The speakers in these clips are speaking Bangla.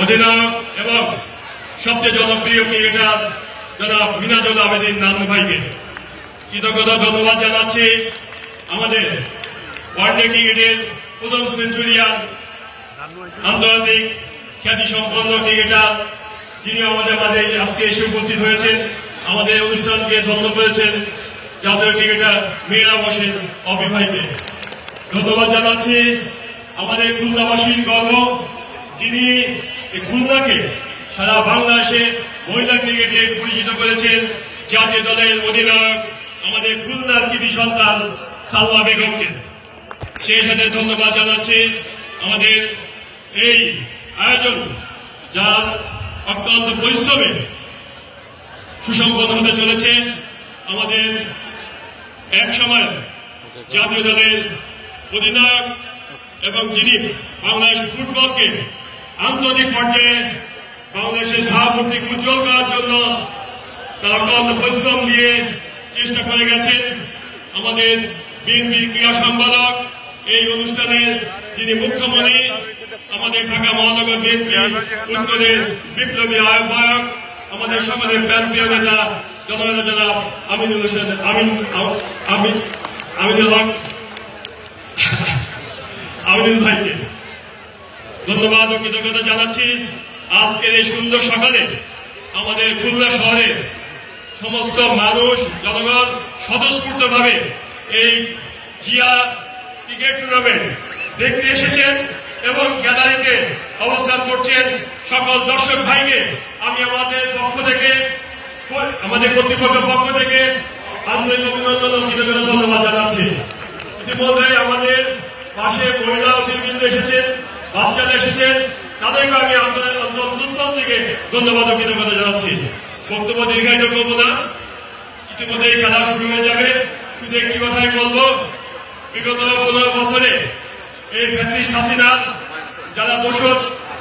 অধিনায়ক এবং সবচেয়ে জনপ্রিয় ক্রিকেটার জনাব মিনাজুল আবেদিন নানু ভাইকে কৃতজ্ঞতা ধন্যবাদ জানাচ্ছি। আমাদের ওয়ানডে ক্রিকেটের প্রথম সেঞ্চুরিয়ান আন্তর্জাতিক খ্যাতি সম্পন্ন ক্রিকেটার যিনি আমাদের মাঝে আজকে এসে উপস্থিত হয়েছেন, আমাদের অনুষ্ঠানকে ধন্য করেছেন জাতীয় ক্রিকেটার মেয়েরা বসেন অপি ভাইকে ধন্যবাদ জানাচ্ছি। আমাদের খুলনাবাসীর গর্ব, যিনি খুলনাকে সারা বাংলাদেশে মহিলা ক্রিকেটে পরিচিত করেছেন, জাতীয় দলের অধিনায়ক আমাদের খুলনার কৃতি সন্তান সালমা বেগমকে সেই সাথে ধন্যবাদ জানাচ্ছি। আমাদের এই আয়োজন যা অত্যন্ত পরিশ্রমে সুসম্পন্ন হতে চলেছে, আমাদের এক সময় জাতীয় দলের অধিনায়ক এবং যিনি বাংলাদেশ ফুটবলকে আন্তর্জাতিক পর্যায়ে বাংলাদেশের ভাবমূর্তিকে উজ্জ্বল করার জন্য তারা অত্যন্ত পরিশ্রম দিয়ে চেষ্টা করে গেছেন। আমাদের বিএনপি ক্রীড়া সম্পাদক এই অনুষ্ঠানের যিনি মুখ্যমন্ত্রী, আমাদের ঢাকা মহানগর বিএনপি উত্তরের বিপ্লবী আহ্বায়ক, আমাদের সকলের প্রাণপ্রিয় নেতা জননেতা জনাব আমিনুল হোসেন আমিনুল ভাইকে ধন্যবাদ ও কৃতজ্ঞতা জানাচ্ছি। আজকের এই সুন্দর সকালে আমাদের খুলনা শহরের সমস্ত মানুষ জনগণ স্বতঃস্ফূর্ত ভাবে এই জিয়া ক্রিকেট টুর্নামেন্ট দেখতে এসেছেন এবং গ্যালারিতে অবস্থান করছেন। সকল দর্শক ভাইকে আমি আমাদের পক্ষ থেকে, আমাদের কর্তৃপক্ষের পক্ষ থেকে আন্তরিক অভিনন্দন ও কৃতজ্ঞতা ধন্যবাদ জানাচ্ছি। ইতিমধ্যে আমাদের পাশে মহিলা অতিথিবৃন্দ এসেছেন, বাচ্চারা এসেছেন, তাদেরকে আমি অন্তঃস্থল থেকে ধন্যবাদ ও কৃতজ্ঞতা জানাচ্ছি। বক্তব্য দীর্ঘায়িত করবো না, ইতিমধ্যে খেলা শুরু হয়ে যাবে। শুধু একটি কথাই বলবো, বিগত 15 বছরে এই ফ্যাসিস্ট হাসিনা যারা দোষর,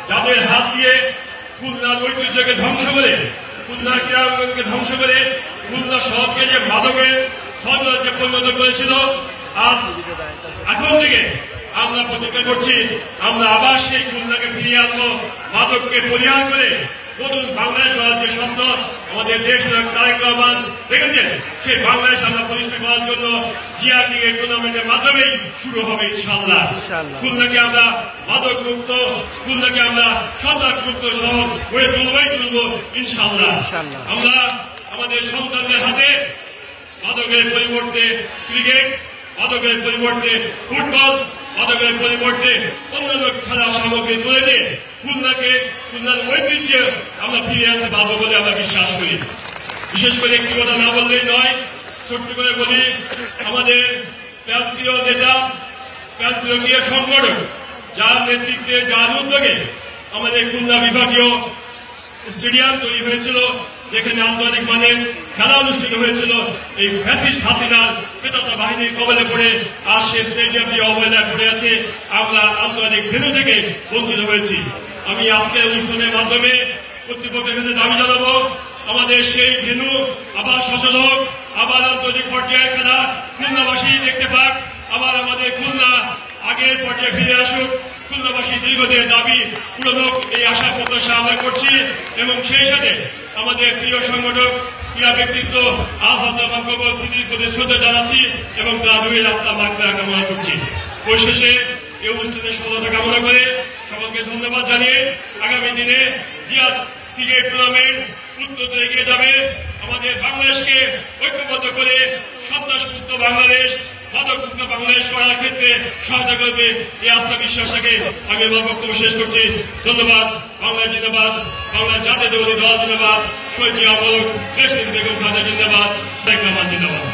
যাদের হাত দিয়ে খুলনার ঐতিহ্যকে ধ্বংস করে, খুলনা ক্রীড়াঙ্গনকে ধ্বংস করে, খুলনা শহরকে যে মাদকের শহরে পরিণত করেছিল, আজ এখন থেকে আমরা প্রতিজ্ঞা করছি আমরা আবার সেই খুলনাকে ফিরিয়ে আনবো, মাদককে পরিহার করে নতুন বাংলাদেশ গড়ার যে স্বপ্ন আমাদের দেশ নায়ক তারেক রহমান দেখেছেন, সেই বাংলাদেশ আমরা প্রতিষ্ঠা করার জন্য জিয়া ক্রিকেট টুর্নামেন্টের মাধ্যমেই শুরু হবে ইনশাআল্লাহ। খুলনাকে আমরা মাদক মুক্ত, খুলনাকে আমরা সন্ত্রাস মুক্ত শহর হয়ে তুলব ইনশাআল্লাহ। আমরা আমাদের সন্তানদের হাতে মাদকের পরিবর্তে ক্রিকেট, মাদকের পরিবর্তে ফুটবল, মাদকের পরিবর্তে অন্যান্য খেলার সামগ্রী তুলে দিয়ে খুলনাকে, খুলনার ঐতিহ্য আমরা ফিরিয়ে আনতে পারবো বলে আমরা বিশ্বাস করি। বিশেষ করে একটি কথা না বললেই নয়, ছোট্ট করে বলি, আমাদের প্রান্তীয় নেতা, প্রান্তীয় ক্রীড়া সংগঠন যার নেতৃত্বে, যার উদ্যোগে আমাদের খুলনা বিভাগীয় স্টেডিয়াম তৈরি হয়েছিল, যেখানে আন্তর্জাতিক মানের খেলা অনুষ্ঠিত হয়েছিল, এই ফ্যাসিস্ট হাসিনার পেতাতা বাহিনীর কবলে পড়ে আর সে স্টেডিয়ামটি অবহেলা করে আছে। আমরা আন্তর্জাতিক ভেন্যু থেকে বঞ্চিত হয়েছি। আমি আজকের অনুষ্ঠানের মাধ্যমে কর্তৃপক্ষের কাছে দাবি জানাবো, আমাদের সেই ভেন্যু আবার সচল হোক, আবার আন্তর্জাতিক পর্যায়ে খেলা খুলনাবাসী দেখতে পাক, আবার আমাদের খুলনা আগের পর্যায়ে ফিরে আসুক। খুলনাবাসী দীর্ঘদিনের দাবি পূরণ হোক, এই আশা প্রত্যাশা আমরা করছি। এবং সেই সাথে আমাদের প্রিয় সংগঠক, ক্রীড়া ব্যক্তিত্ব আহ্বান স্মৃতির প্রতি শ্রদ্ধা জানাচ্ছি এবং তার রুহের আত্মা মাগফিরাত কামনা করছি। পরিশেষে এই অনুষ্ঠানের সফলতা কামনা করে সকলকে ধন্যবাদ জানিয়ে আগামী দিনে জিয়া ক্রিকেট টুর্নামেন্ট উন্নত এগিয়ে যাবে। আমাদের বাংলাদেশকে ঐক্যবদ্ধ করে সন্ত্রাসমুক্ত বাংলাদেশ, মাদকমুক্ত বাংলাদেশ করার ক্ষেত্রে সহায়তা করবে, এই আস্থা বিশ্বাস রেখে আমি আমার বক্তব্য শেষ করছি। ধন্যবাদ। বাংলাদেশ জিন্দাবাদ, বাংলাদেশ জাতীয়তাবাদী দল জিন্দাবাদ, শহীদ জিয়া মরক, দেশ বেগম খালেদা জিন্দাবাদ, তারেক রহমান জিন্দাবাদ।